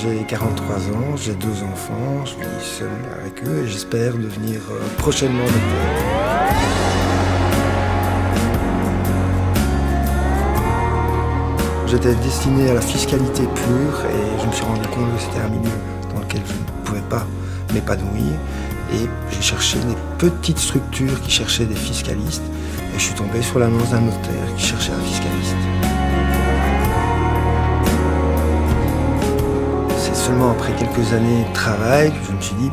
J'ai 43 ans, j'ai 2 enfants, je vis seul avec eux et j'espère devenir prochainement notaire. J'étais destiné à la fiscalité pure et je me suis rendu compte que c'était un milieu dans lequel je ne pouvais pas m'épanouir. Et j'ai cherché des petites structures qui cherchaient des fiscalistes et je suis tombé sur l'annonce d'un notaire qui cherchait un fiscaliste. C'est seulement après quelques années de travail que je me suis dit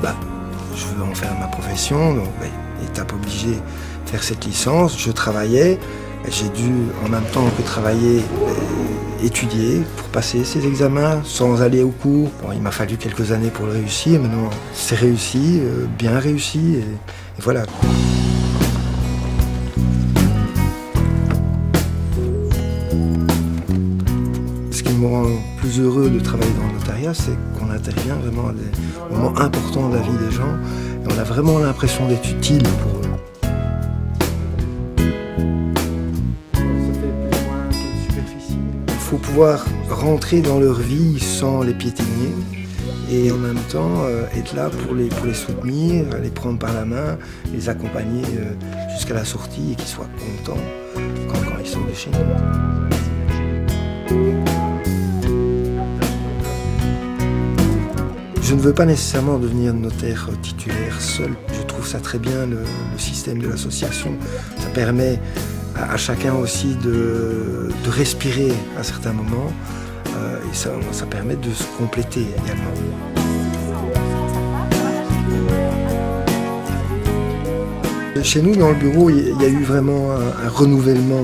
je veux en faire ma profession, donc étape obligée de faire cette licence. Je travaillais, j'ai dû en même temps que travailler étudier pour passer ces examens sans aller au cours. Bon, il m'a fallu quelques années pour le réussir, maintenant c'est réussi, bien réussi et voilà. Ce qui me rend plus heureux de travailler dans le notariat, c'est qu'on intervient vraiment à des moments importants de la vie des gens et on a vraiment l'impression d'être utile pour eux. Il faut pouvoir rentrer dans leur vie sans les piétiner et en même temps être là pour les soutenir, les prendre par la main, les accompagner jusqu'à la sortie et qu'ils soient contents quand ils sortent de chez nous. Je ne veux pas nécessairement devenir notaire titulaire seul. Je trouve ça très bien le système de l'association. Ça permet à chacun aussi de respirer à certains moments et ça permet de se compléter également. Chez nous, dans le bureau, il y a eu vraiment un renouvellement.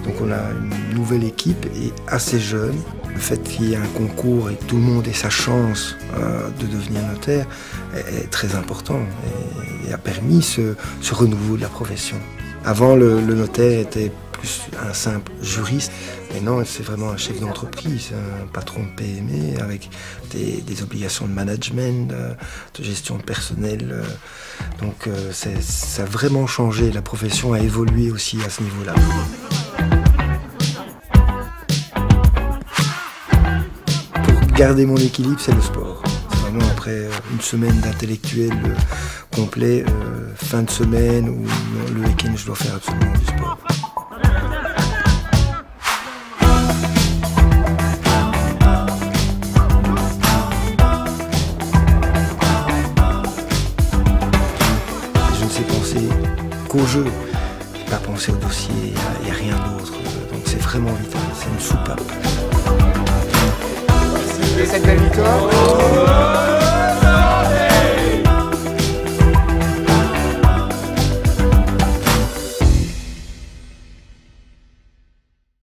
Donc on a une nouvelle équipe et assez jeune. Le fait qu'il y ait un concours et que tout le monde ait sa chance de devenir notaire est très important et a permis ce renouveau de la profession. Avant, le notaire était plus un simple juriste, mais non, c'est vraiment un chef d'entreprise, un patron de PME avec des obligations de management, de gestion de personnel. Donc ça a vraiment changé, la profession a évolué aussi à ce niveau-là. Pour garder mon équilibre, c'est le sport. Vraiment après une semaine d'intellectuel complet, fin de semaine ou le week-end, je dois faire absolument du sport. Je ne sais penser qu'au jeu, pas penser au dossier, il n'y a rien d'autre. Donc c'est vraiment vital, c'est une soupape. Cette belle victoire.